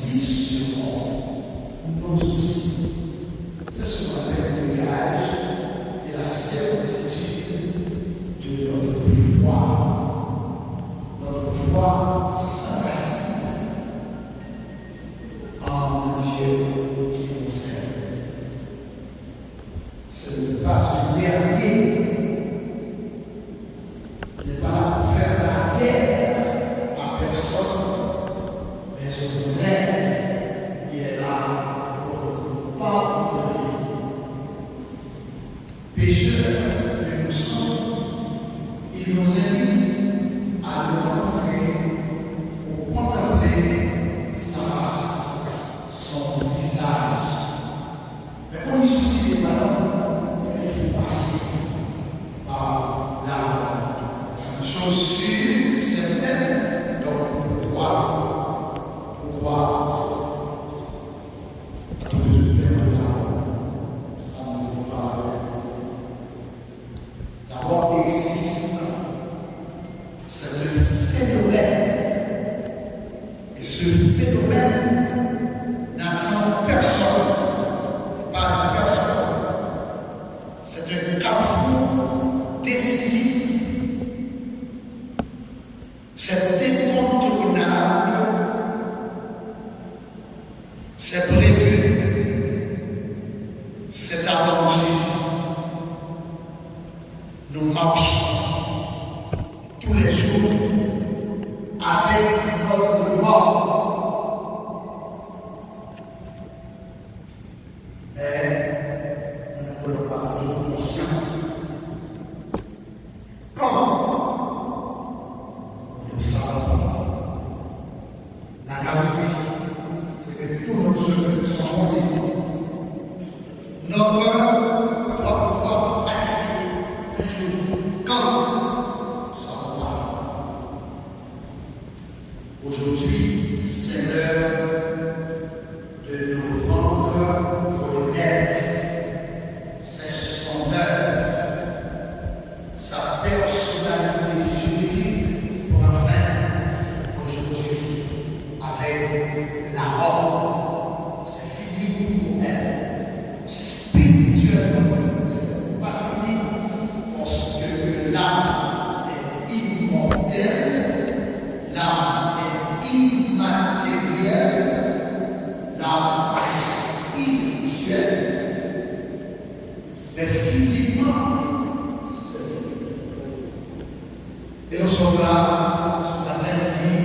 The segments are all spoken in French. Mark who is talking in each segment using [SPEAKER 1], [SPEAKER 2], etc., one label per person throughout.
[SPEAKER 1] si seront nos soucis. C'est ce qu'on appelle le gage et la certitude de notre foi. Notre foi s'enracine en Dieu qui nous aime. Ce n'est pas un guerrier. Il n'est pas là pour faire la guerre à personne, mais au contraire, il est là pour nous pardonner. Pécheurs que nous sommes, il nous invite à nous rencontrer pour contempler sa face, son visage. Mais comme il soucie des ballons, il faut passer par la chose sûre, certaine. Donc, pourquoi tout le monde ça nous parle. D'abord, il existe. C'est un phénomène. Et ce phénomène n'attend personne. Pas de personne. C'est un carrefour décisif. C'est décontournable. C'est prévu. C'est attendu. Nous marchons tous les jours avec notre mort. Mais nous ne pouvons pas toujours conscience. Comment? Nous ne savons pas. La gravité, c'est que tous nos cheveux sont maudits. Notre doit pouvoir arriver un jour. Quand? Nous ne savons pas. Aujourd'hui, c'est l'heure de nous vendre honnête. C'est son heure. Sa personnalité juridique pour fin aujourd'hui avec la mort. C'est fini pour elle. Spirituellement, c'est pas fini parce que l'âme est immortelle, l'âme est immatérielle, l'âme est spirituelle. Mais physiquement, c'est fini. Et nous sommes là, sur la même vie,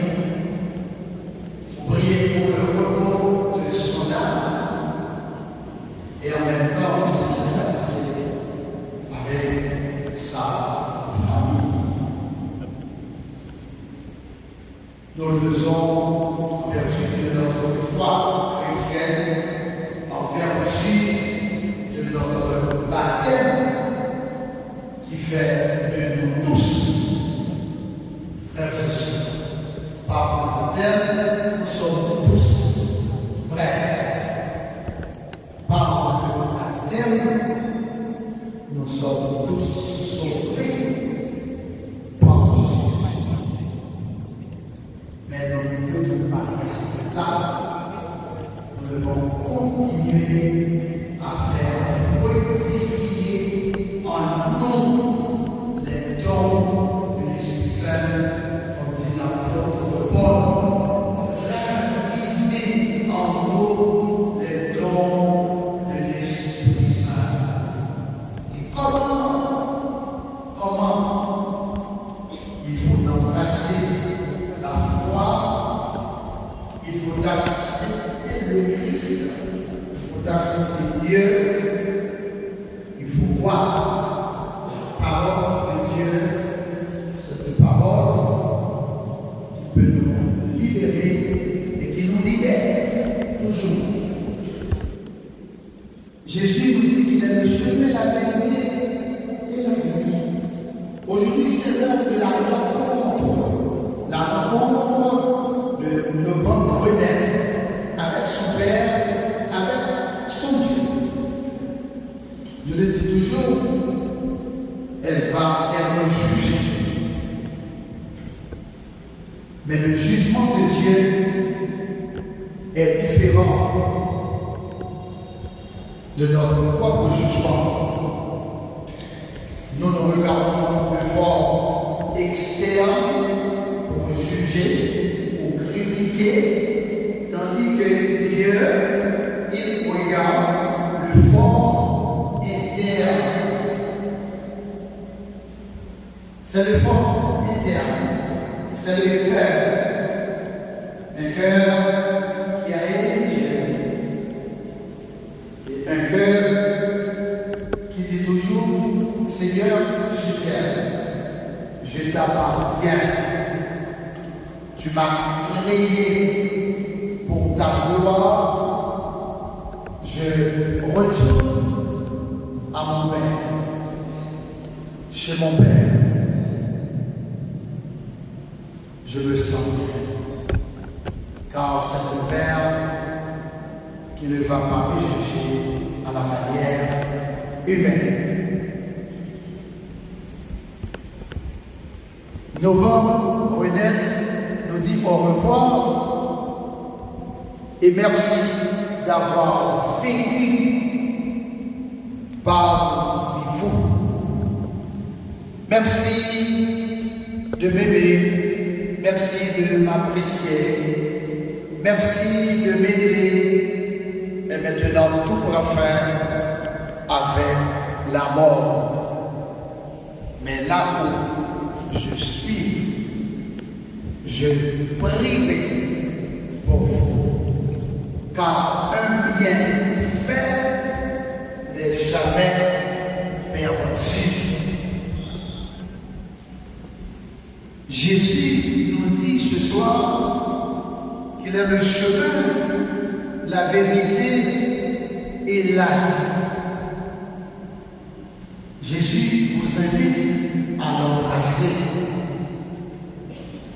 [SPEAKER 1] pour prier pour le repos de son âme. Et en même temps, pour s'investir avec sa famille. Nous le faisons en vertu de notre foi chrétienne, en vertu de notre baptême qui fait de nous tous, frères et sœurs. Par le baptême, nous sommes tous frères. Par le baptême, nous sommes tous sauvés par Jésus. Mais nous ne devons pas rester là. Nous devons continuer à faire fructifier en nous les dons de l'Esprit Saint, comme dit l'apôtre Paul. Ravivez en nous les dons de l'Esprit Saint. Et comment il faut embrasser la foi, il faut accepter le Christ, il faut accepter Dieu, il faut voir la parole de Dieu, cette parole qui peut nous libérer et qui nous libère toujours. Jésus nous dit qu'il est le chemin, la vérité et la vie. Aujourd'hui, c'est l'heure de la rencontre de nos hommes renaître avec son Père, avec son Dieu. Je le dis toujours, elle va être jugée. Mais le jugement de Dieu est différent de notre propre jugement. Nous nous regardons de forme externe pour juger ou critiquer, tandis que Dieu, il regarde le fond interne. C'est le fond interne, c'est le cœur. Un cœur qui a aimé Dieu. Et un cœur qui dit toujours, Seigneur, je t'aime, je t'appartiens. Tu m'as créé pour ta gloire. Je retourne à mon Père, chez mon Père. Je me sens bien, car c'est mon Père qui ne va pas me juger à la manière humaine. Novembre, Renette nous dit au revoir et merci d'avoir vécu parmi vous. Merci de m'aimer. Merci de m'apprécier. Merci de m'aider. Et maintenant, tout prend fin avec la mort. Mais là où je suis, je prierai pour vous. Car un bien fait n'est jamais perdu. Jésus nous dit ce soir qu'il est le chemin, la vérité et la vie. Jésus vous invite à l'embrasser.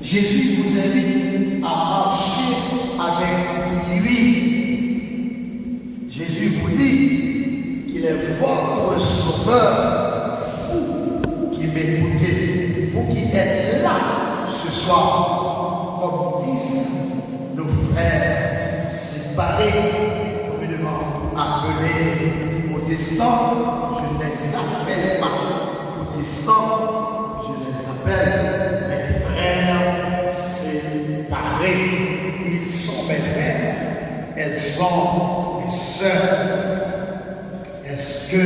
[SPEAKER 1] Jésus vous invite à marcher avec lui. Jésus vous dit qu'il est votre sauveur. Vous qui m'écoutez, vous qui êtes là ce soir, comme disent nos frères séparés, communément appelés protestants, je ne les appelle pas protestants, je les appelle mes frères séparés. Ils sont mes frères, elles sont mes sœurs. Est-ce que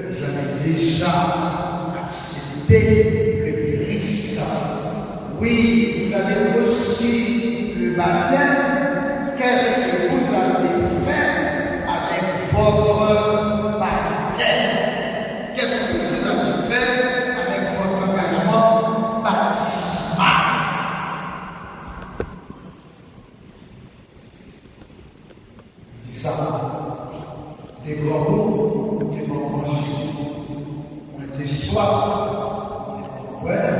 [SPEAKER 1] vous avez déjà accepté le Christ? Oui, vous avez reçu le baptême. Qu'est-ce que vous avez fait avec votre baptême? Qu'est-ce que vous avez fait avec votre engagement baptismal? Je dis ça, des grands mots, des grands manchés, on était soif, on était ouais.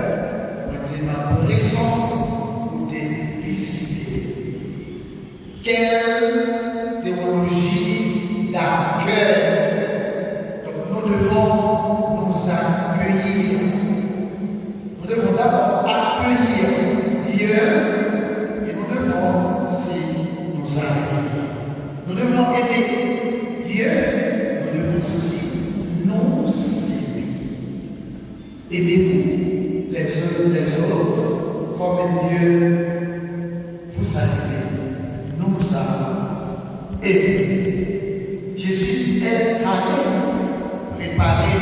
[SPEAKER 1] Dans raison ou des visiter. Quelle théologie d'accueil. Donc nous devons nous accueillir. Nous devons d'abord accueillir Dieu et nous devons aussi nous accueillir. Nous devons aimer Dieu, nous devons aussi nous aimer. Aimez-vous les uns les autres, comme Dieu vous a aimé, nous a aimés. Jésus est allé préparer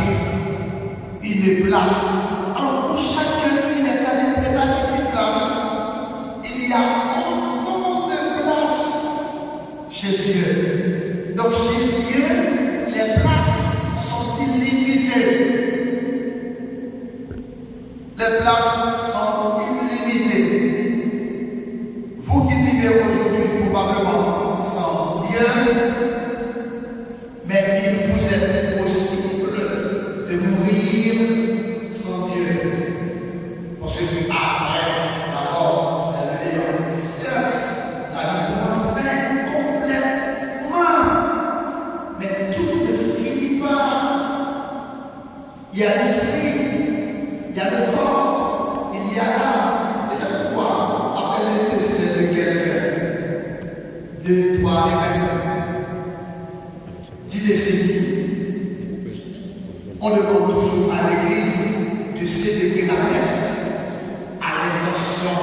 [SPEAKER 1] une place. Alors pour chacun, il est allé préparer une place. Il y a autant de places chez Dieu. Donc chez Dieu, les places sont illimitées. Les places sont illimitées. Vous qui vivez aujourd'hui probablement sans Dieu, mais il vous est possible de mourir sans Dieu. Parce que après la mort, c'est le néant. Certes, la vie prend fin complètement, mais tout ne finit pas. Il y a l'esprit, il y a le corps, il y a l'âme. Et c'est pourquoi, après le décès de quelqu'un, 2, 3, 10 décennies, on demande toujours à l'Église de célébrer la messe à l'intention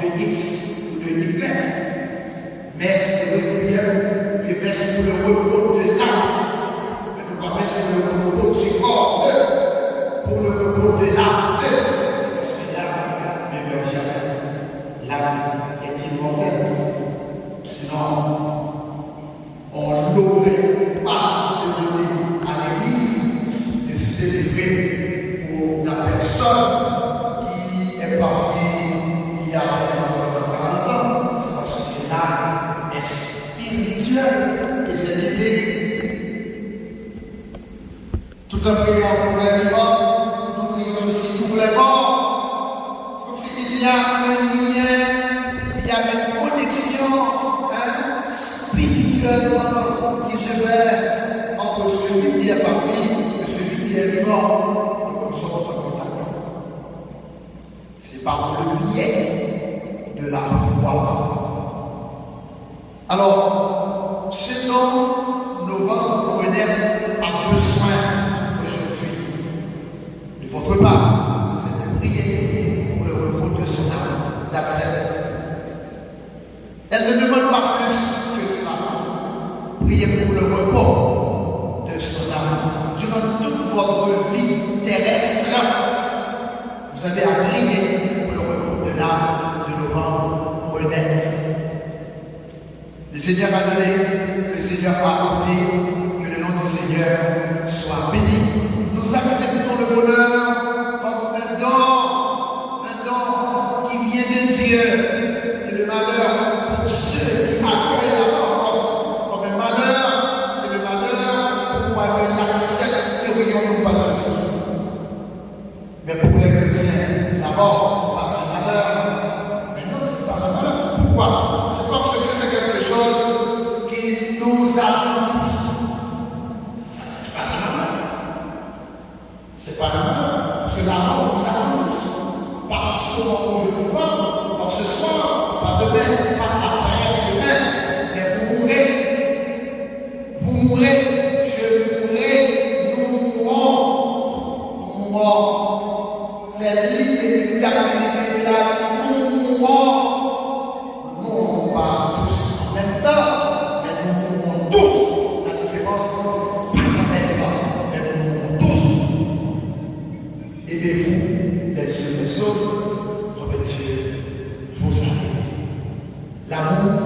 [SPEAKER 1] de X ou de Y. Messe régulière, les messes pour le repos de l'âme, mais pas messe pour le repos du corps, pour le repos de l'âme. Parce que l'âme ne meurt jamais. L'âme est immortelle. Sinon, on n'aurait pas donné à l'Église de célébrer pour la personne qui est partie il y a 40 ans. C'est parce que l'âme est spirituelle et c'est l'idée. Tout en priant pour les vivants, nous prions aussi pour les morts. C'est comme s'il y a un lien, il y a une connexion spirituellement qui se fait entre celui qui est parti et celui qui est mort. Donc nous sommes en contact. C'est par le lien de la foi. Alors, ce dont novembre Renette a besoin aujourd'hui de votre part, c'est de prier pour le repos de son âme, d'accepter. Elle ne demande pas plus que ça. Priez pour le repos de son âme. Durant toute votre vie terrestre, vous avez à prier pour le repos de l'âme de novembre Renette. Le Seigneur a donné, le Seigneur a apporté, que le nom du Seigneur soit béni. Nous acceptons le bonheur comme un don qui vient de Dieu, et le malheur pour ceux qui accueillent la parole comme un malheur, et le malheur pour ne l'accepterions pas aussi. Mais pour les chrétiens, d'abord, pas un malheur, mais non, c'est pas un malheur. Pourquoi? C'est parce que c'est quelque chose qui nous attend tous. C'est pas normal. C'est pas normal. Parce que la mort nous attend tous. Pas en ce moment où je vous parle, pas ce soir, pas demain, pas après demain. Mais vous mourrez. Vous mourrez. Je mourrai. Nous mourrons. Nous mourrons. C'est l'inévitabilité de la vie. Nous mourrons. Nous pas tous en même temps, mais nous mourrons tous. La différence, pas en même temps, mais nous mourrons tous. Aimez-vous les uns les autres comme Dieu vous a aimé. L'amour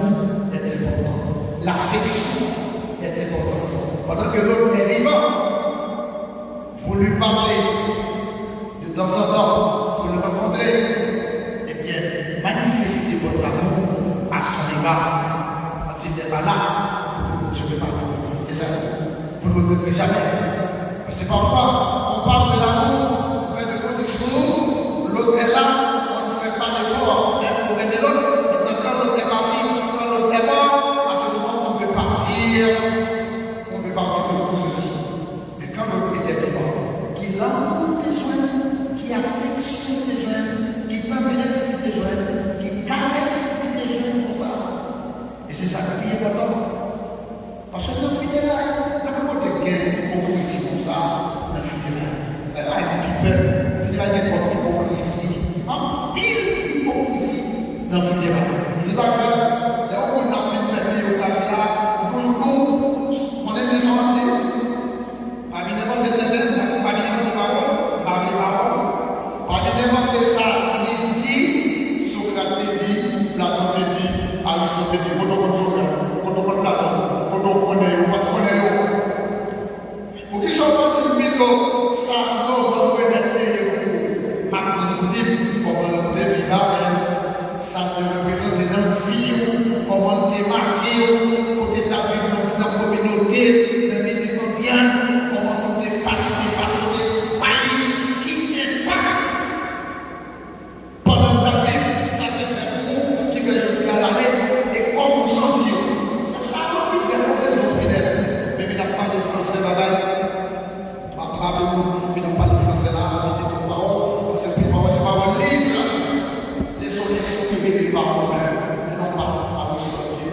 [SPEAKER 1] est important. L'affection est importante. Pendant que l'autre est vivant, vous lui parlez de temps en temps, vous le rencontrez, eh bien, manifestez votre amour à son égard. Quand il n'est pas là, vous ne serez pas là. C'est ça. Vous ne le verrez jamais. Parce que parfois, on parle de l'amour, on fait de beaux discours, l'autre est là, on ne fait pas d'effort pour aider l'autre. Et quand l'autre est parti, quand l'autre est mort, à ce moment, on veut partir. On veut partir de tout ceci. Mais quand l'autre était vivant, qui l'amour des jeunes, qui affectionne des jeunes, qui tendresse des jeunes, qui caresse des jeunes comme ça. Et c'est ça qui est important. Parce que notre funérailles, n'importe quelle hypocrisie comme ça, la funéraille. Elle a une peur. Funérailles est comme hypocrisie. En pile hypocrisie dans la funéraille. C'est ça que là où on a fait une famille au café, nous, on est des santé. Parmi les gens de tête, parmi les gens de parole, parmi les paroles, parmi les gens de ça, il dit, Socrate dit, Platon dit, Aristote dit, Platon, Platon, pour qui sont pas du mytho, ça nous représente Martin comment te vivre, ça te représente dans vie, comment te marquer, pour que ta vie dans la communauté, le milieu bien, comment te façonner, Paris, qui n'est pas. Pendant ta vie, ça te fait pour qui fait le à l'année, et comment sentir. C'est ça qui fait raison fidèle. Mais il n'a pas de français là-bas. Il n'a pas de français là, il dit tout parole. C'est pas un livre. Les solutions qui viennent du parole, mais non pas à Aristote.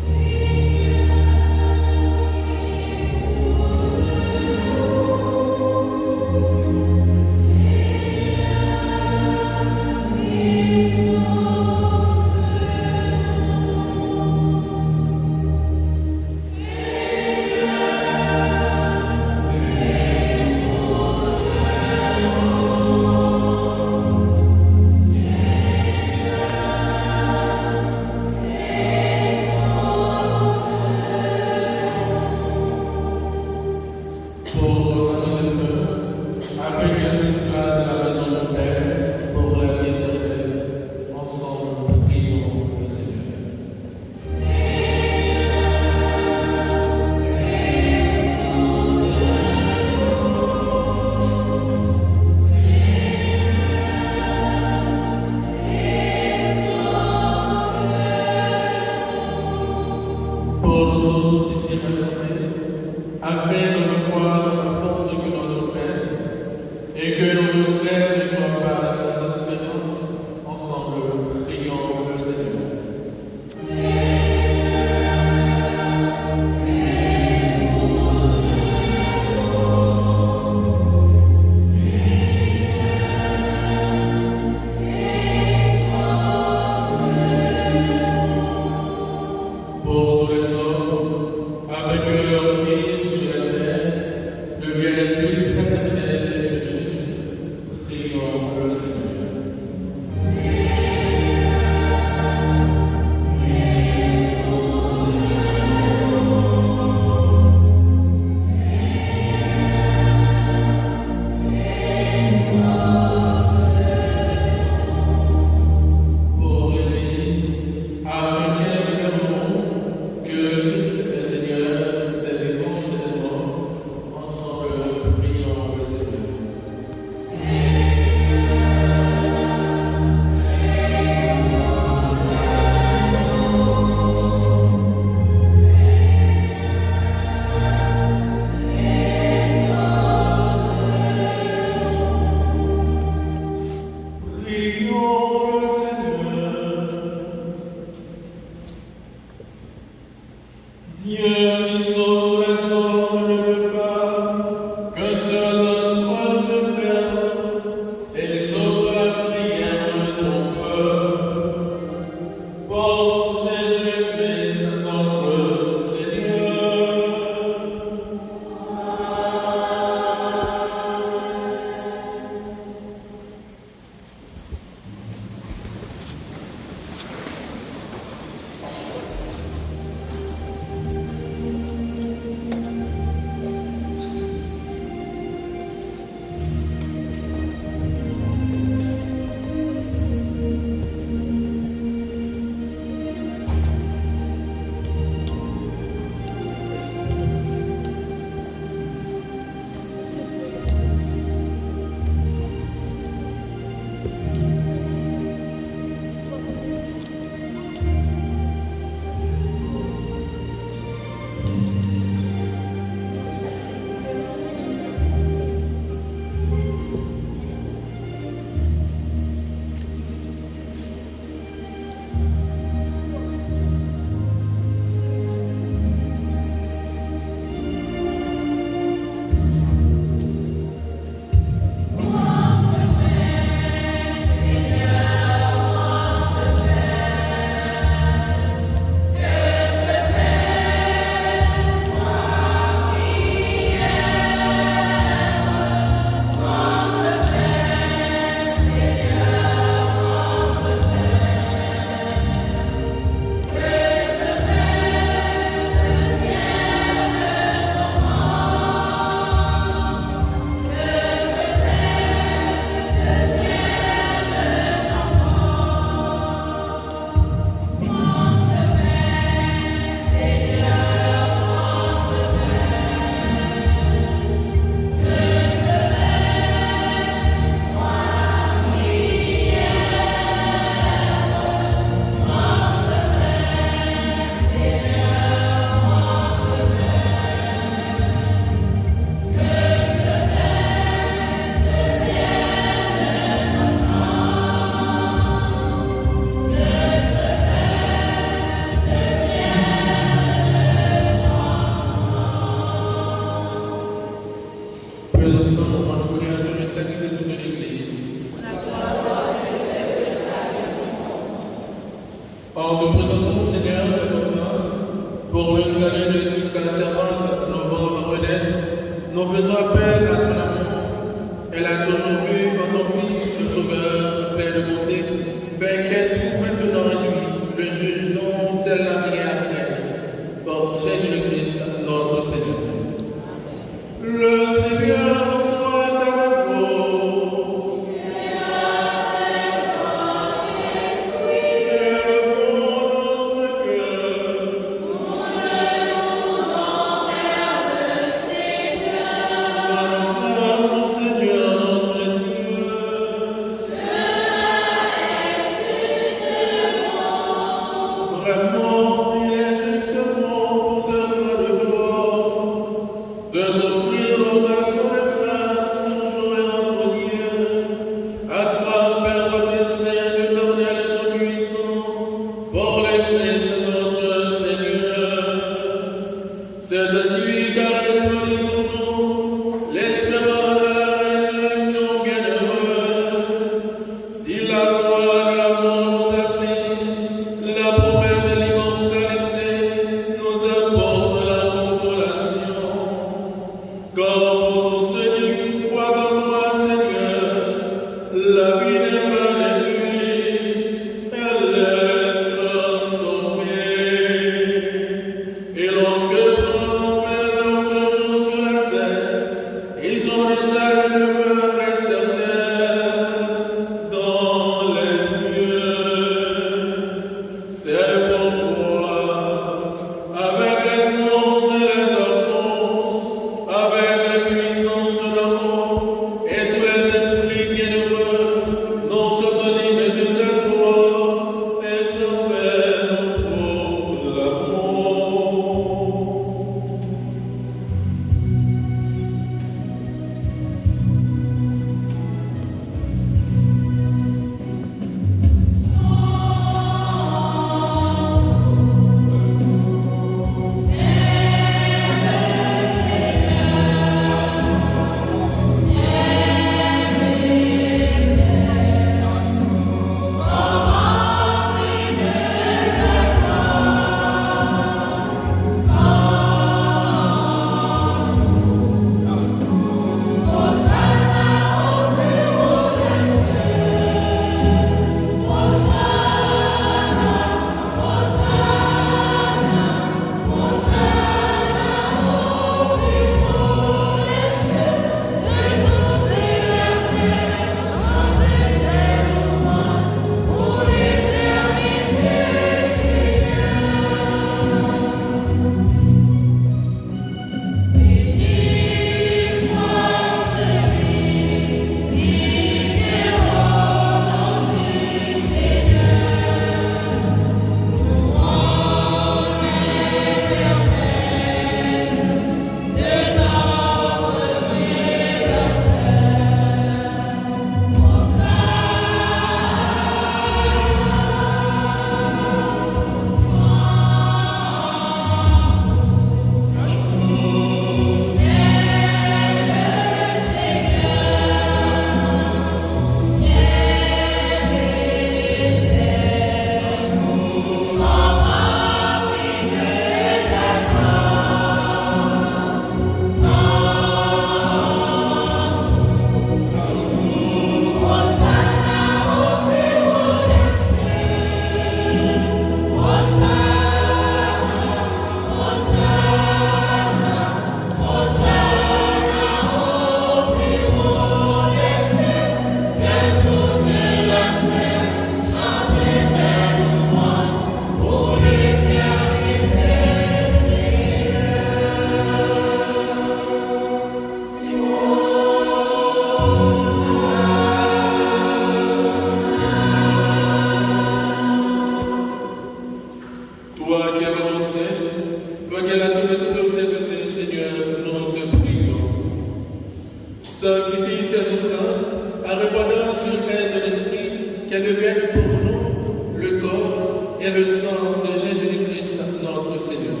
[SPEAKER 2] devienne pour nous le corps et le sang de Jésus-Christ, notre Seigneur.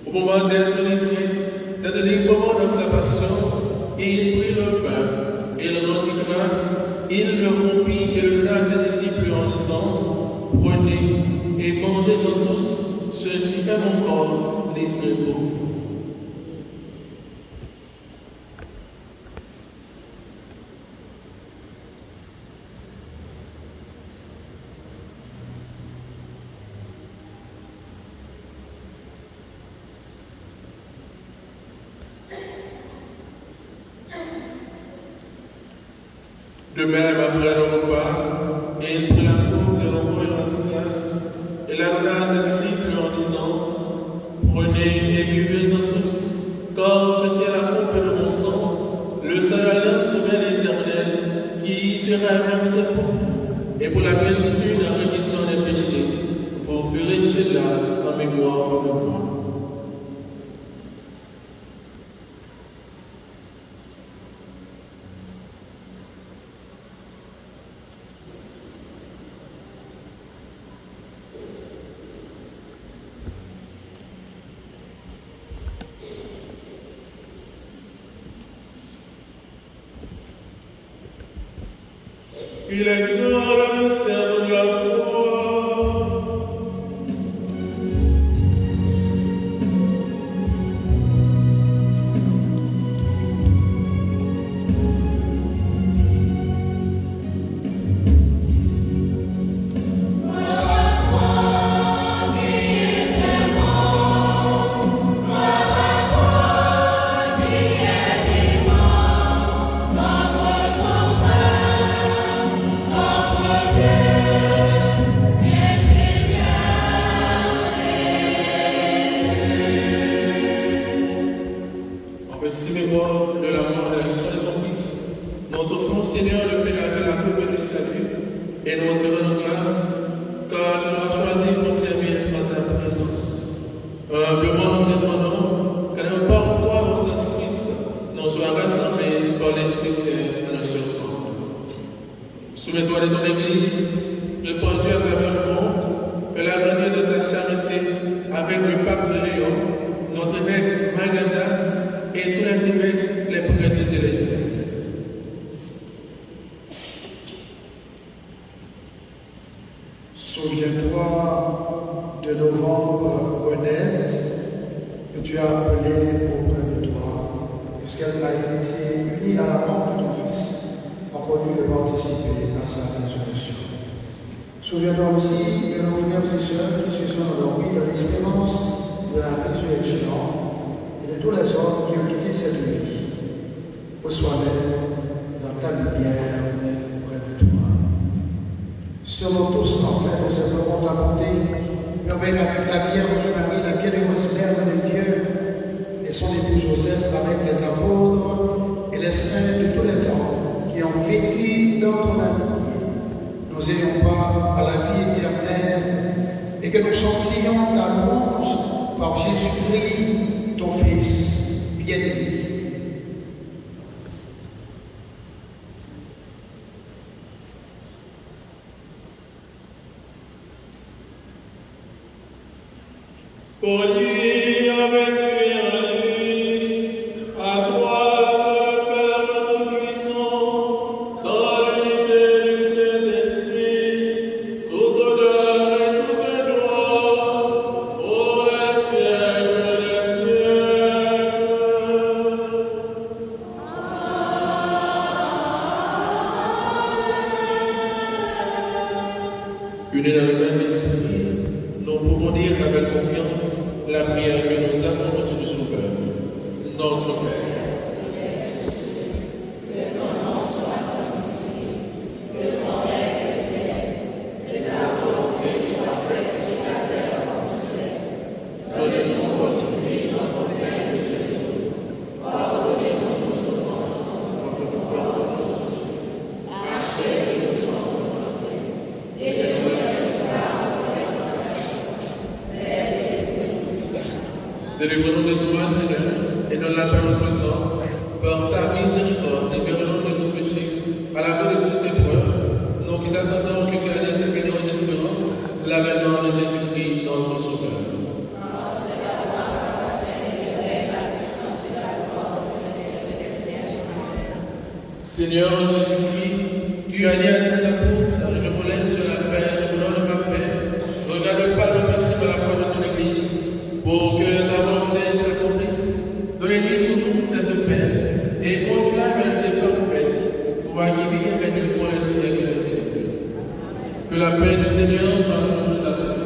[SPEAKER 2] Au moment d'être librement dans sa passion, il prit le pain et le rendit grâce, il le rompit et le donna à ses disciples en disant, prenez et mangez-en tous, ceci est mon corps livré pour vous. De même, après le repas, il prit la coupe de nouveau et rendit grâce, et la donna à ses disciples en disant, prenez et buvez-en tous, car ceci est la coupe de mon sang, le sang de l'alliance nouvelle éternelle, qui sera versé pour vous, et pour la plénitude de la rémission des péchés, vous ferez cela en mémoire de moi. Il est grand le mystère de la foi. De la mort et de la résurrection de ton Fils, nous t'offrons, Seigneur, le pénal de la coupe du salut, et nous te rendons grâce, car tu nous as choisi pour servir dans ta présence. Humblement, nous te demandons qu'à part toi, au Saint-Christ, nous soyons rassemblés par l'Esprit Saint à nos surprendre. Souviens-toi de ton Église, répandue à travers le monde, que la grandeur de ta charité avec le pape Léon, notre évêque Magandas, et tous les évêques, les prêtres et les diacres.
[SPEAKER 1] Souviens-toi de novembre honnête que tu as appelé auprès de toi, puisqu'elle a été unie à la mort de ton Fils, a connu de participer à sa résurrection. Souviens-toi aussi de nos frères et sœurs qui se sont endormis dans l'espérance de la résurrection et de tous les hommes qui ont quitté cette vie. Reçois-les dans ta lumière près de toi. Serons tous en fait de ce moment d'apporter avec la Vierge Marie, la bienheureuse Mère de Dieu, et son époux Joseph, avec les apôtres et les saints de tous les temps qui ont vécu dans ton amitié. Nous ayons pas à la vie éternelle et que nous chantions la louange par Jésus-Christ, ton Fils bien-aimé.
[SPEAKER 2] Pour lui, avec lui, en lui, à toi, le Père Tout-Puissant, dans l'unité du Saint-Esprit, toute honneur et toute gloire, pour les siècles des siècles. Unis dans le même esprit, nous pouvons dire avec confiance la prière que nous avons reçue du Sauveur. Notre Père, que ton nom soit sanctifié, que ton règne vienne, que ta volonté soit faite sur la terre comme au ciel. Donne-nous aujourd'hui notre pain de ce jour. Pardonnez-nous nos offenses, comme nous pardonnons aussi à ceux qui nous ont offensés. Et de nous laisser pas entrer en tentation, mais délivre-nous de tout mal, Seigneur, et donne la paix à notre temps. Par ta miséricorde, libère-nous de tout péché, à la paix de toute épreuve, nous qui nous attendons que cela laisse avec nos espérances l'avènement de Jésus-Christ, notre Sauveur. Seigneur Jésus-Christ, tu as dit à tes apôtres, je vous laisse sur la paix, je vous donne ma paix. Ne regarde pas le péché par la foi de ton Église, pour que ta volonté s'accomplisse. Donnez-lui toujours cette paix, et continue à garder parfaite, pour acquérir et régner pour les siècles des siècles. Que la paix du Seigneur soit toujours avec nous.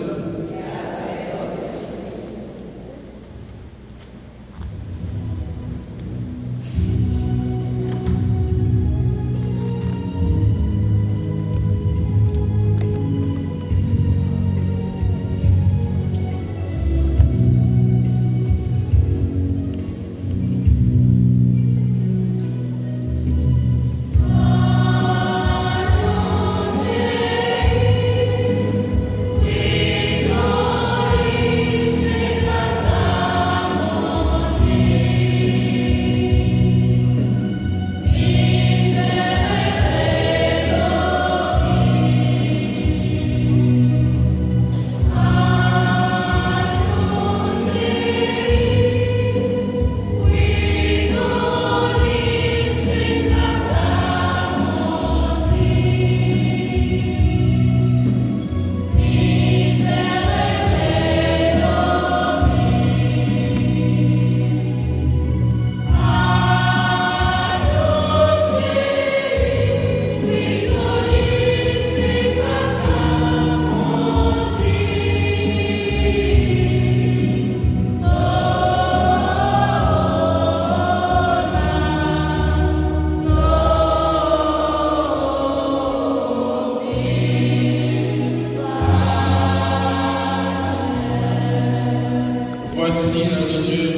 [SPEAKER 2] Voici l'homme de Dieu,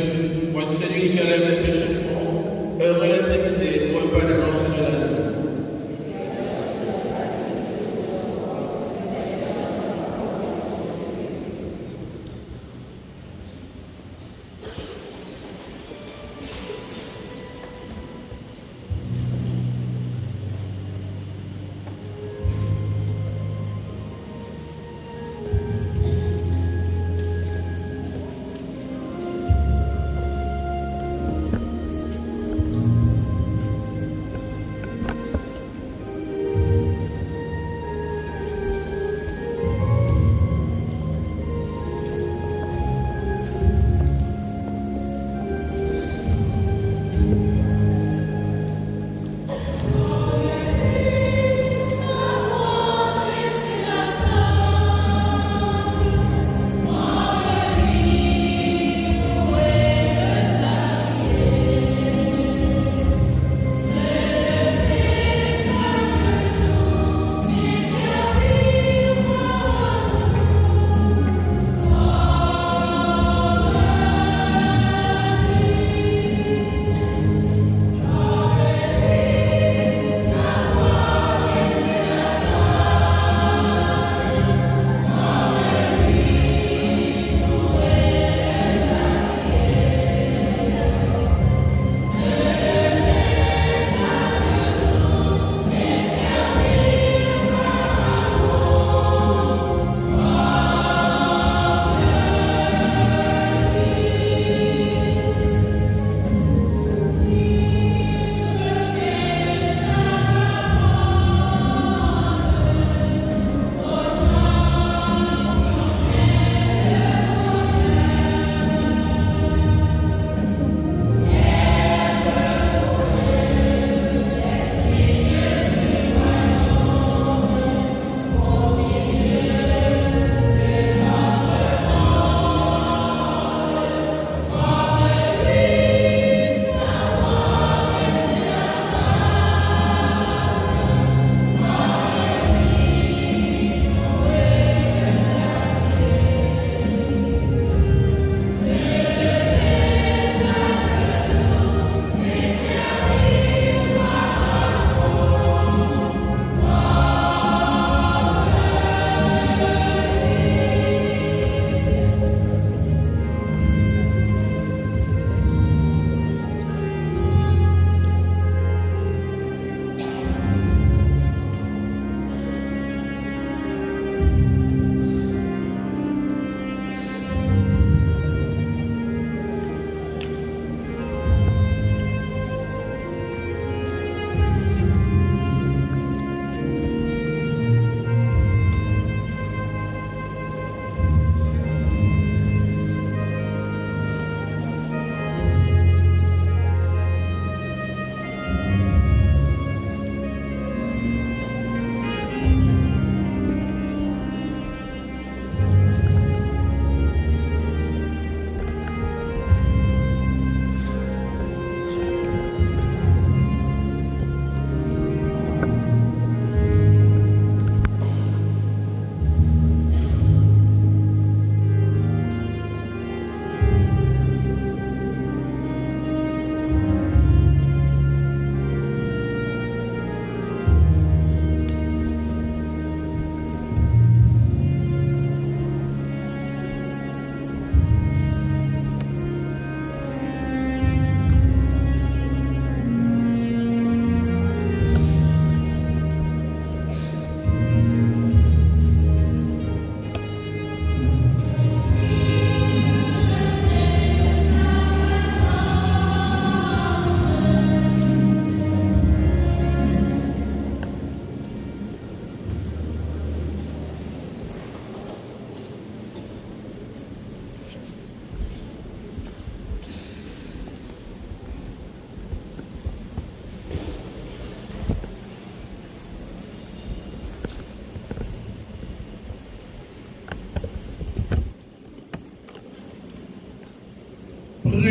[SPEAKER 2] voici celui qui enlève les péchés du monde. Heureux les invités pour le pain de l'annonce de la vie.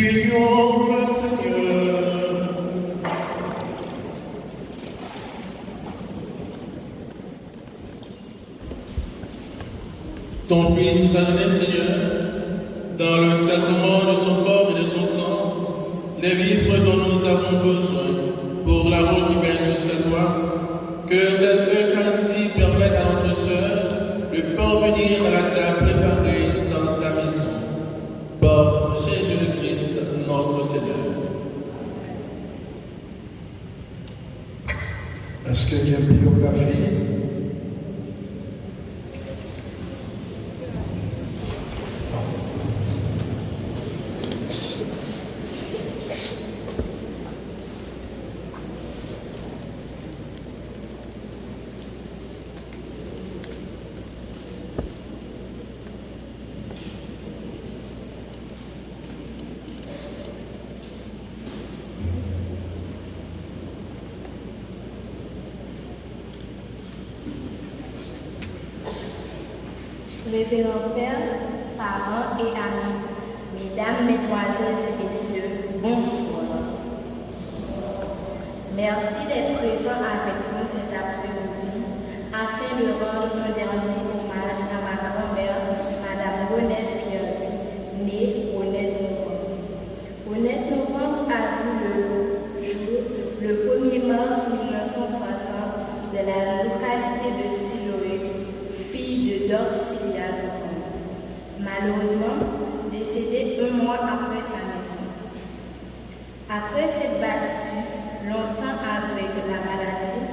[SPEAKER 2] Prions le Seigneur. Ton Fils nous a donné, Seigneur, dans le sacrement de son corps et de son sang, les vivres dont nous avons besoin pour la route qui mène jusqu'à toi. Que cette Eucharistie permette à notre sœur de parvenir à la table préparée dans ta maison. Par Jésus-Christ, notre Seigneur.
[SPEAKER 1] Est-ce qu'il y a une biographie?
[SPEAKER 3] Révérend Père, parents et amis, mesdames, mesdemoiselles et messieurs, bonsoir. Merci d'être présents avec nous cet après-midi afin de rendre un dernier hommage à ma grand-mère, Madame Renette Pierre, née Renette Novembre. Renette Novembre a vu le jour le 1er mars 1960 de la localité de Siloé, fille de Dorcilia Novembre. Malheureusement, décédée 1 mois après sa naissance. Après s'être battue longtemps avec la maladie,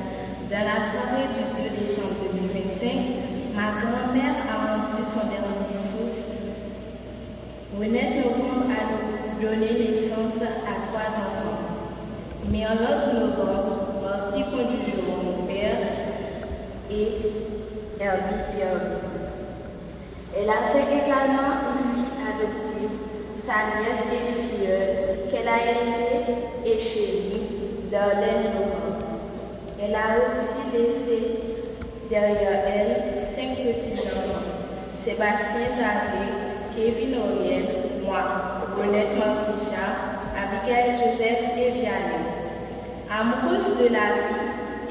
[SPEAKER 3] dans la soirée du 2 décembre 2025, ma grand-mère a rendu son dernier souffle. Renette Novembre a donné naissance à 3 enfants. Merlotte Novembre, marquis du jour, mon père, et Herbie Pierre. Elle a fait également une fille adoptive, sa nièce et filleule, qu'elle a élevée et chérie, Darlene Novembre. Elle a aussi laissé derrière elle 5 petits-enfants, Sébastien Xavier, Kevin Auriel, moi, Renette Marquisha, Abigail Joseph et Vianney. Amoureuse de la vie,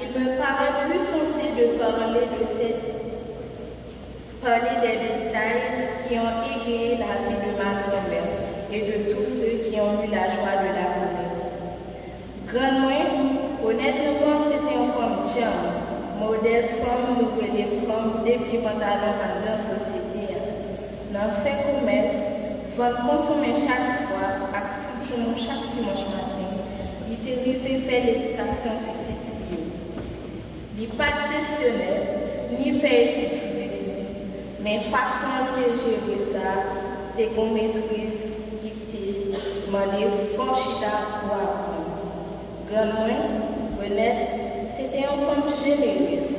[SPEAKER 3] il me paraît plus sensé de parler des détails qui ont égayé la vie de ma grand-mère et de tous ceux qui ont eu la joie de la connaître. Grand-mère, Renette Novembre, c'était une femme charmante, modèle femme, nouvelle des femmes, depuis pantalon dans la société. Dans le fait commerce, votre consommer chaque soir, action chaque dimanche matin, il était arrivé faire l'éducation petite fille. Il n'est pas gestionnaire, ni fait études sous exercice, mais façon de gérer ça, des qu'on maîtrise, qui te demandé fort chita pour apprendre. Grand-mère, Renette, c'était une femme généreuse,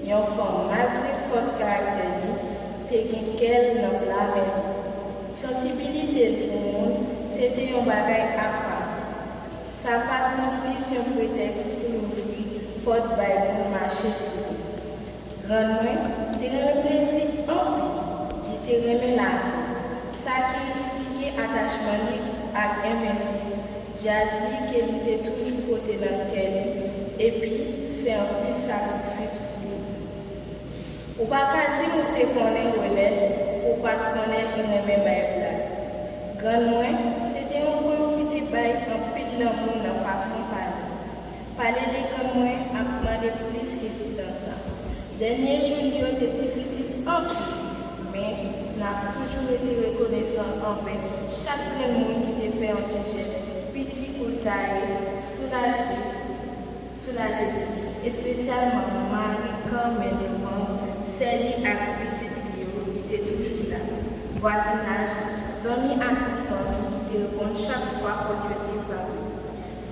[SPEAKER 3] une femme malgré votre caractère, t'es qu'elle dans la même. Sensibilité de tout le monde, c'était un bagage à part. Ça pas non plus un prétexte pour l'ouvrir, porte by pour marcher sur lui. Grand-mère, t'es un plaisir en il t'est remis la vie. Ça qui expliquait attachement à invincible, jazz qu'elle était toujours côté dans lequel, et puis fait un peu de sacrifice pour lui. Ou pas qu'à dire où t'es connais Renette, ou pas te connaître une même blague. Grand-mère, c'était un femme qui te baille un peu de l'amour dans la façon de parler. Parler de grand-mère a demandé plus que tu dans ça. Dernier jour, était difficile un peu, mais n'a toujours été reconnaissant envers chaque monde qui te fait un petit geste, petit coup de taille, soulagé, et spécialement Marie comme elle celle à petite Lio qui était toujours là. Voisinage, amis à toute famille qui te répondent chaque fois qu'on te dit parler.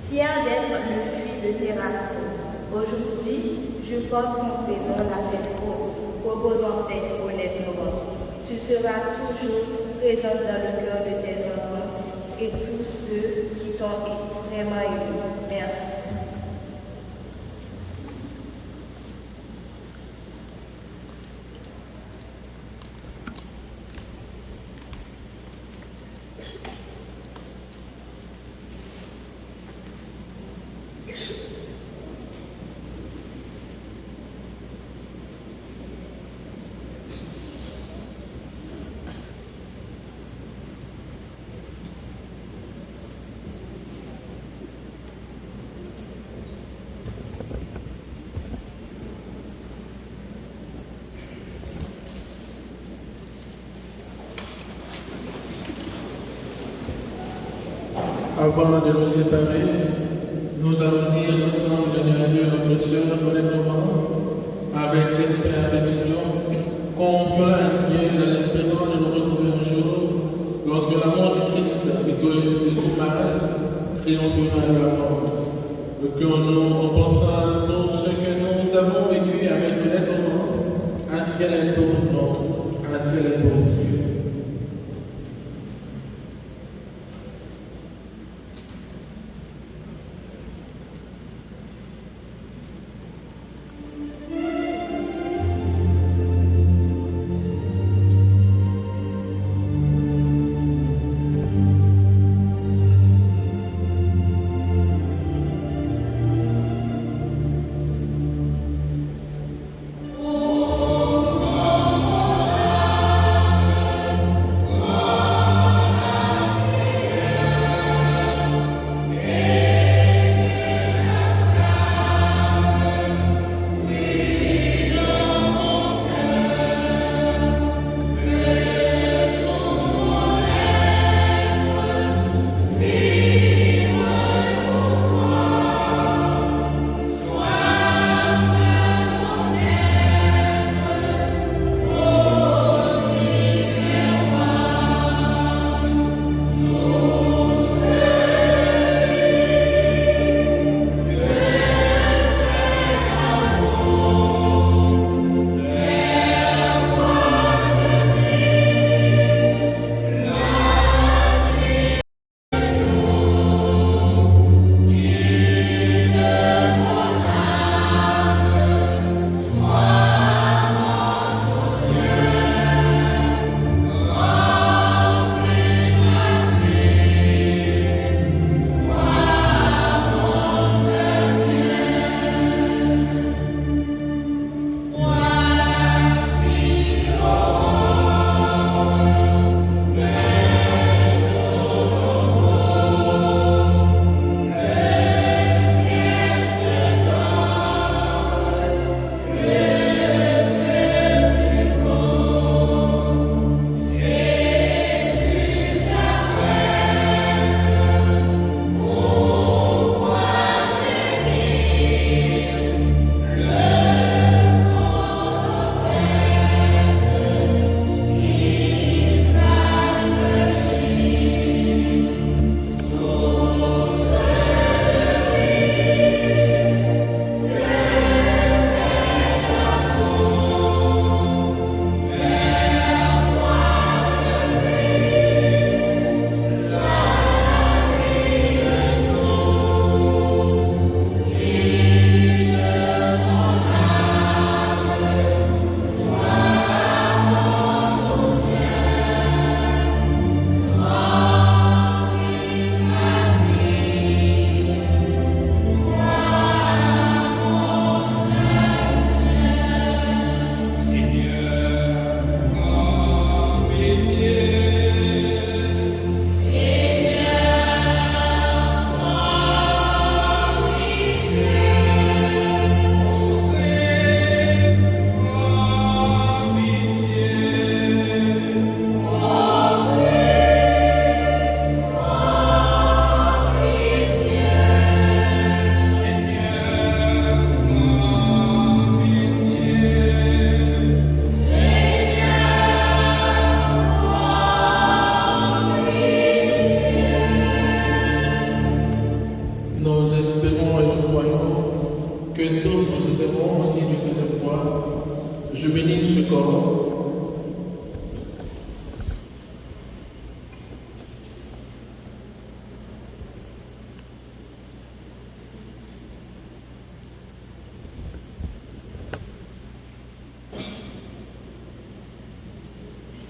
[SPEAKER 3] Fier d'être le fils de tes racines. Aujourd'hui, je porte ton prénom la tête haute, proposant tes honnêtes Novembre. Tu seras toujours présent dans le cœur de tes enfants et tous ceux qui t'ont vraiment aimé. Merci.
[SPEAKER 2] Avant de nous séparer, nous allons dire ensemble le dernier adieu à notre sœur Colette Laurent, avec respect et affection, confiant à Dieu dans l'espérance de nous retrouver un jour, lorsque l'amour du Christ et tout mal triomphera de la mort. Que nous, en pensant à tout ce que nous avons vécu avec Colette Laurent, à ce qu'elle est pour nous, à ce qu'elle est pour Dieu.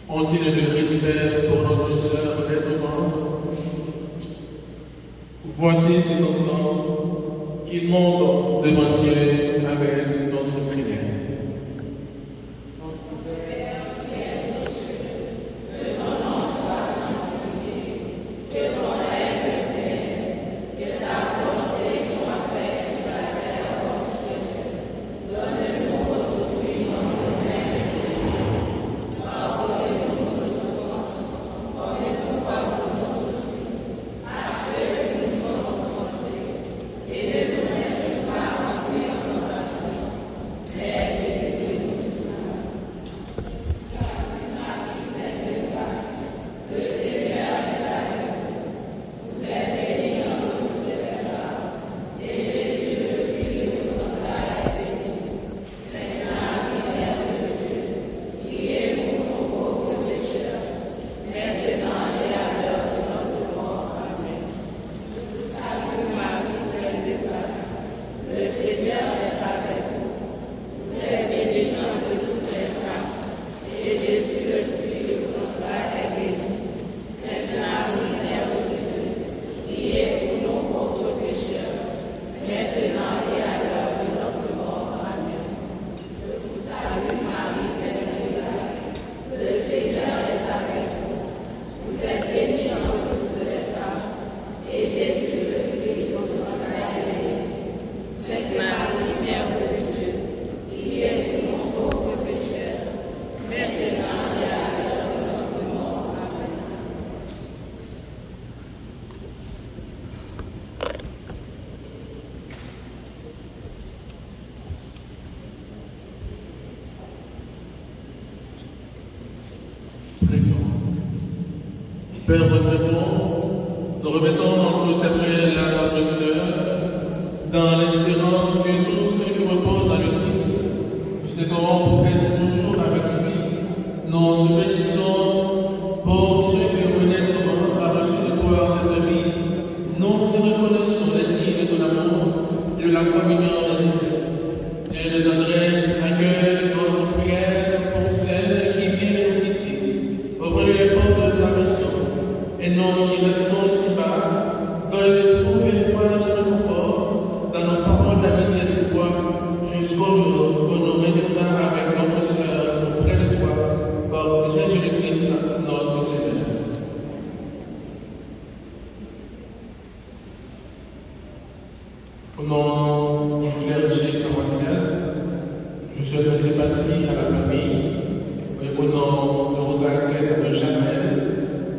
[SPEAKER 2] En signe de respect pour notre sœur Colette Laurent, voici ces enfants qui montent devant Dieu avec notre prière.
[SPEAKER 4] Pardonnez-nous nos offenses, comme nous pardonnons aussi à ceux
[SPEAKER 2] Père notre bon, nous remettons entre tes mains là notre sœur, dans l'espérance que tous ceux qui reposent dans le Christ, nous t'aiderons pour être toujours avec lui. Nous te bénissons pour ceux qui honnêtement a reçu de toi cette vie. Nous te reconnaissons les signes de ton amour et de la communion des saints. Dieu de tendresse, accueille notre prière pour celles qui viennent nous quitter. Ouvre les portes de la maison. Et nous qui restons ici-bas, veuillez trouver courage et confort dans nos paroles d'amitié et de foi jusqu'au jour où nous reviendrons avec notre sœur auprès de toi, par Jésus-Christ, notre Seigneur. Au nom du clergé paroissial, je souhaite mes sympathies à la famille, et au nom de Rotacle de Jamel,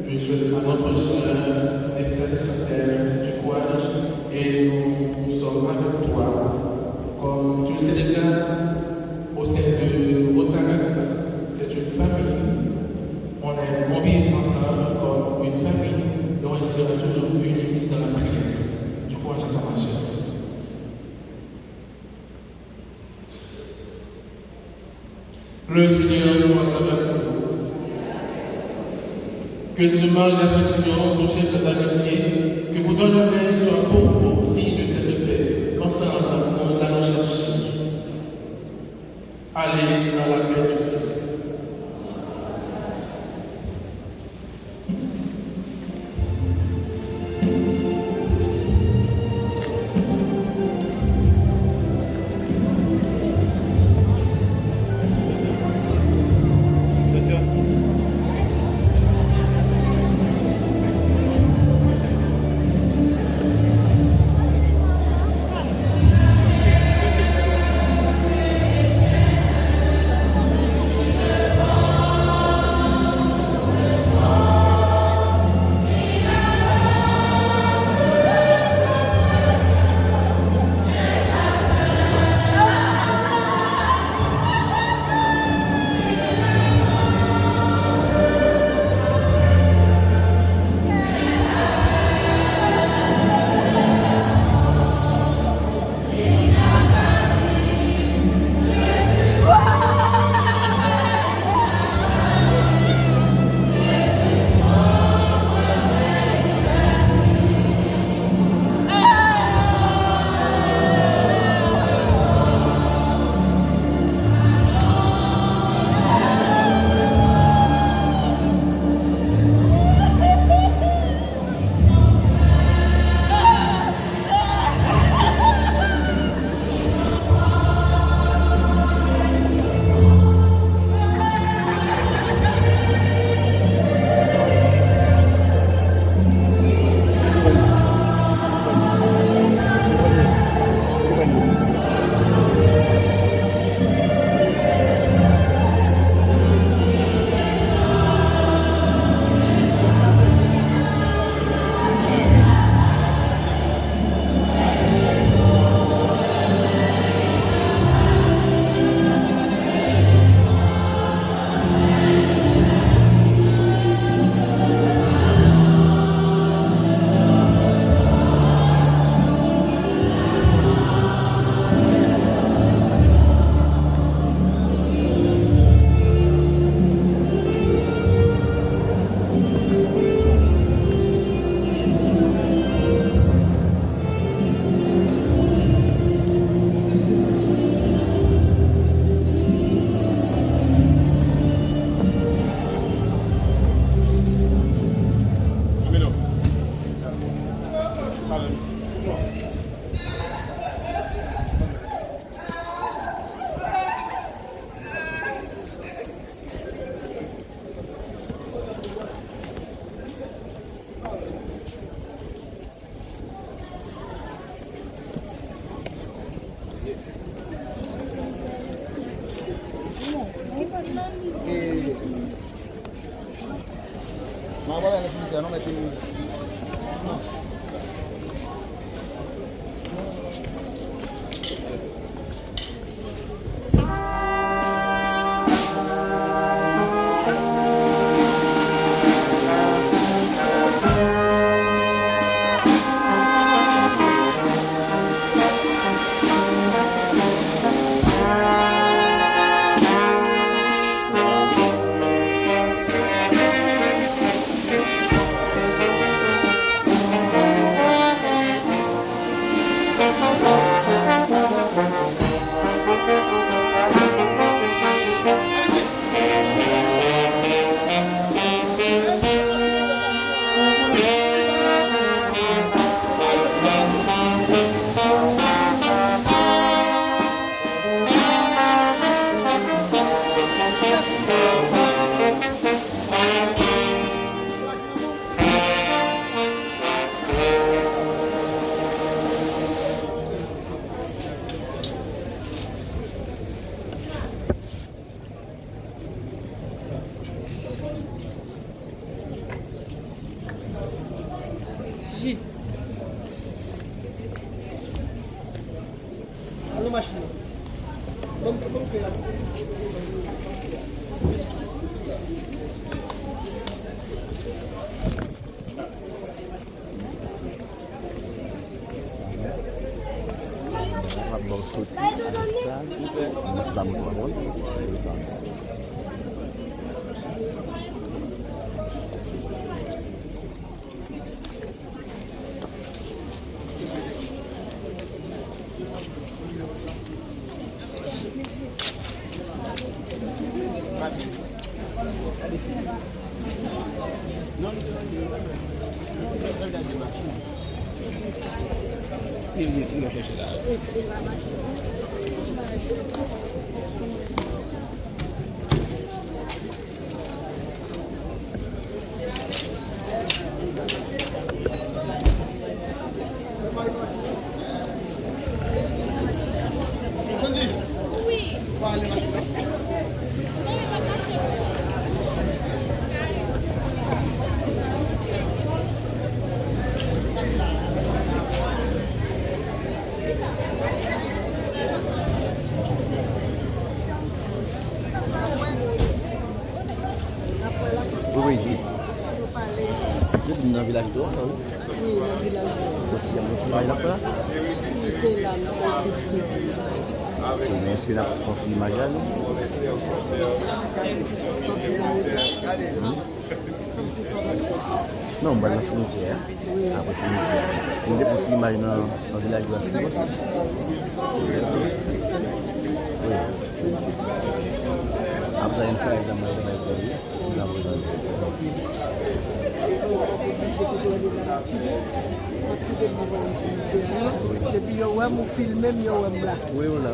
[SPEAKER 2] je souhaite à notre sœur Neftali Sater du courage et nous sommes avec toi. Comme tu le sais déjà, au sein de Rotact, c'est une famille. On vit ensemble comme une famille et on restera toujours unis dans la prière. Du courage à ta sœur. Le Seigneur soit avec vous. Que tu demandes l'affection du chef d'amitié, que vous donne la main soit pour vous, signe de cette paix, qu'ensemble nous allons chercher. Allez dans la paix du Christ.
[SPEAKER 4] Ma qual è la significa? Non metti... No. J. Allô, machine. Bon,
[SPEAKER 5] Oui, dans le village d'or, oui.
[SPEAKER 4] Oui, dans le village.
[SPEAKER 5] Il y a un cinéma là-bas.
[SPEAKER 4] C'est là, c'est
[SPEAKER 5] Mais est-ce que là, on fait l'image là, non? Non, on va dans le cimetière. Après le cimetière. On dépose l'image dans le village d'or. Oui. Après, il y a une fois, il y a
[SPEAKER 4] depuis yo ouais mon film même yo ouais là.
[SPEAKER 5] oui, on l'a.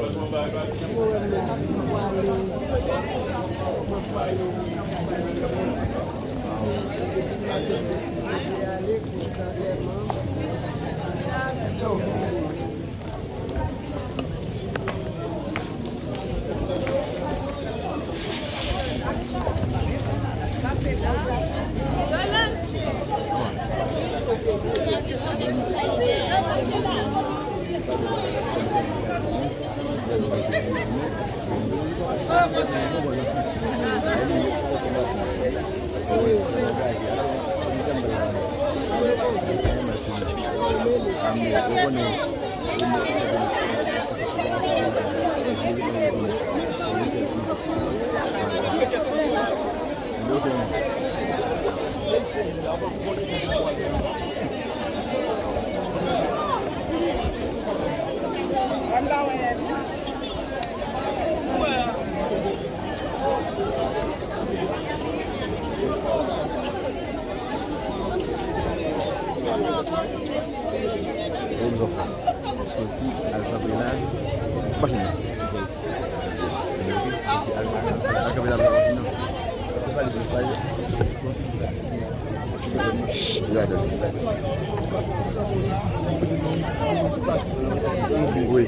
[SPEAKER 5] Oui.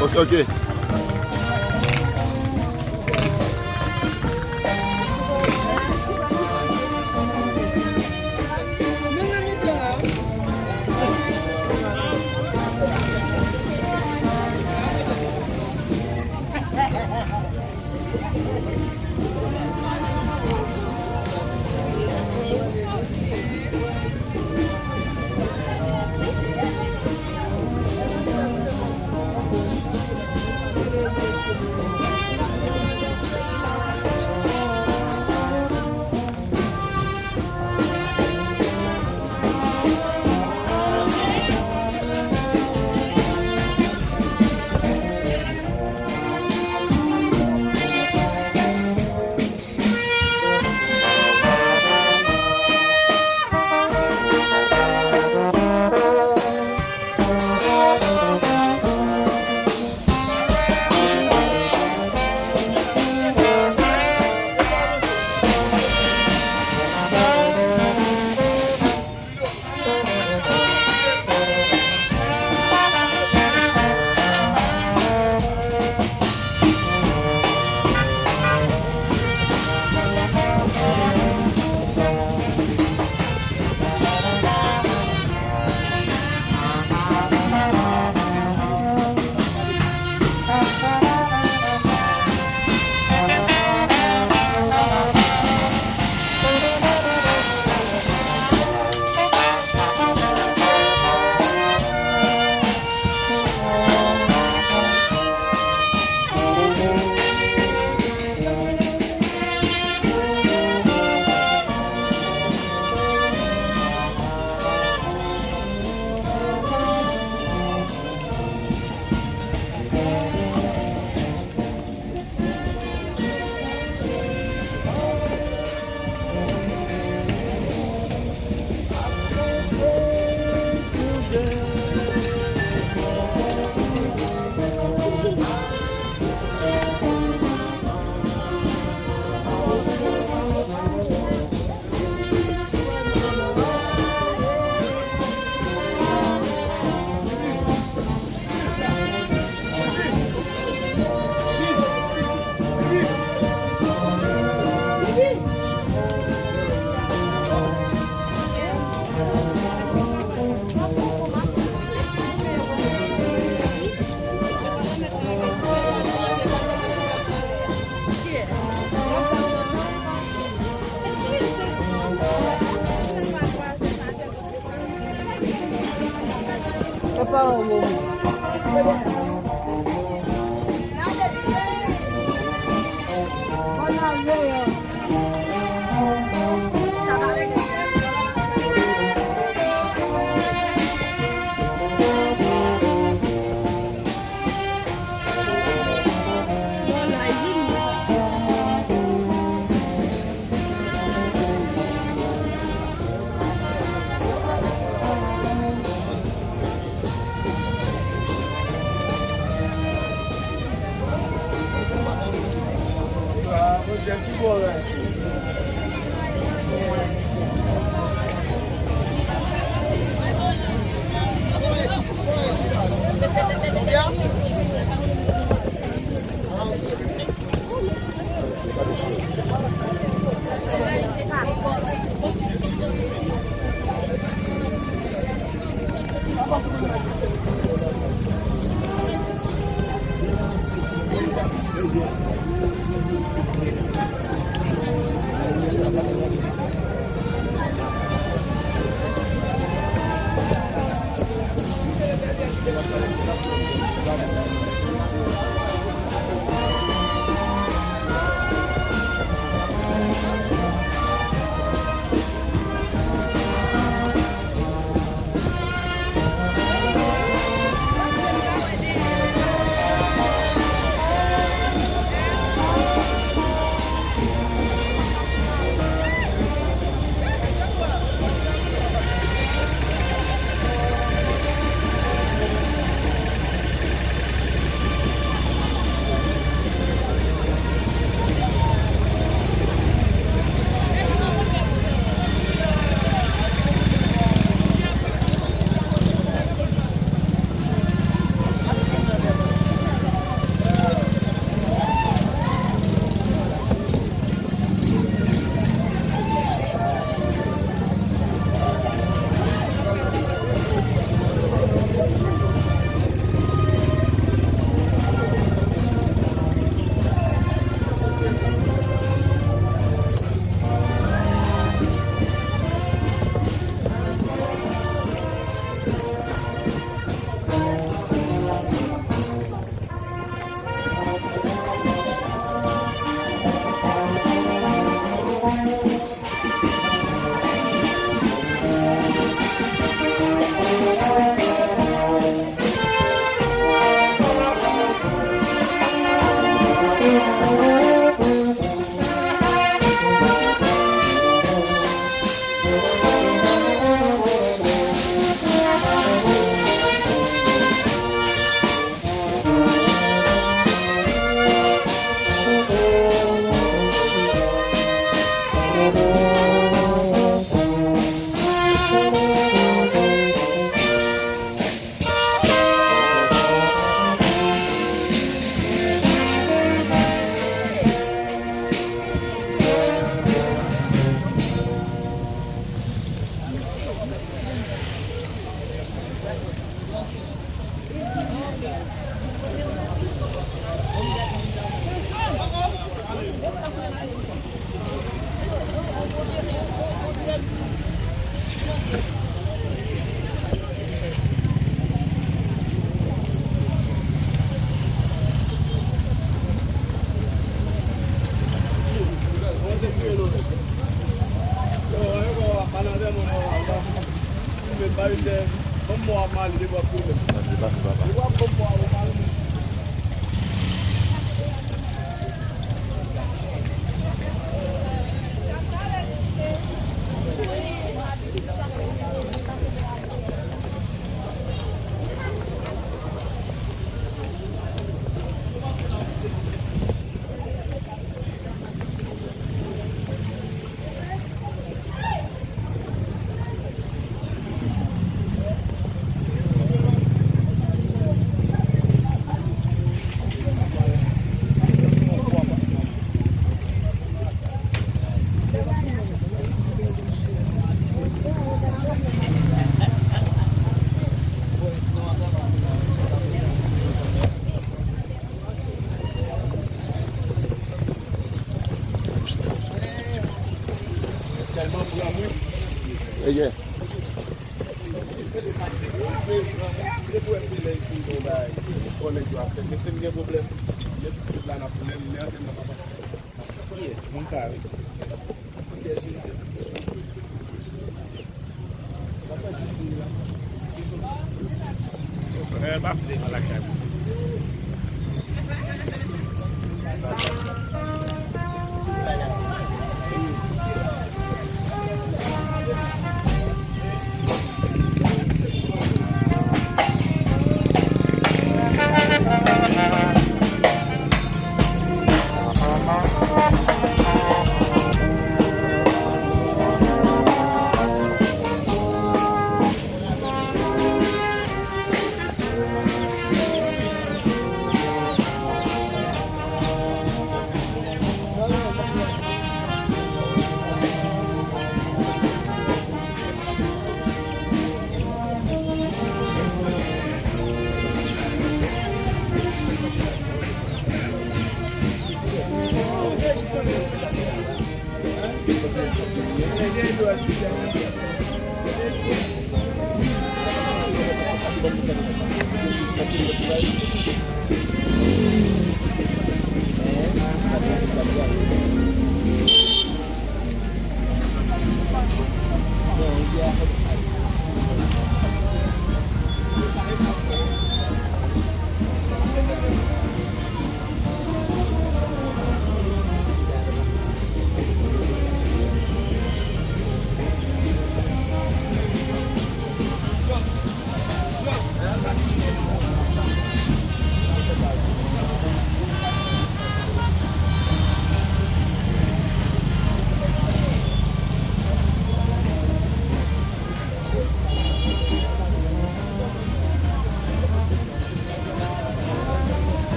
[SPEAKER 5] Ok, ok.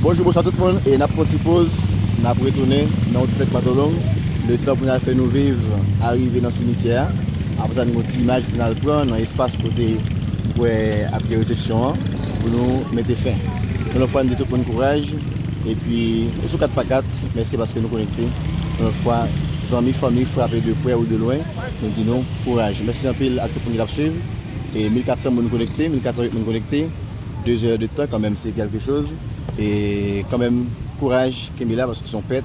[SPEAKER 5] Bonjour, bonsoir tout le monde. Et nous avons une petite pause. Nous avons retourné dans notre tête patolong. Le temps pour nous faire nous vivre, arriver dans le cimetière. Après ça, nous avons une petite image pour nous prendre dans l'espace côté pour après réception pour nous mettre fin. Nous avons fait tout le monde courage. Et puis, nous sommes 4x4. Merci parce que nous connectés. Nous avons fait amis, famille, frappés de près ou de loin. Nous disons courage. Merci un peu à tout le monde qui a suivi. Et 1400 personnes connectées, 1408 personnes connectées. 2 heures de temps, quand même, c'est quelque chose. Et quand même, courage, Kemila, parce que son pète,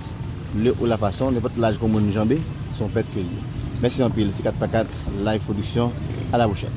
[SPEAKER 5] le ou la façon, n'importe l'âge comme on jambé, son pète que lui. Merci en pile, c'est 4x4 live production. À la prochaine.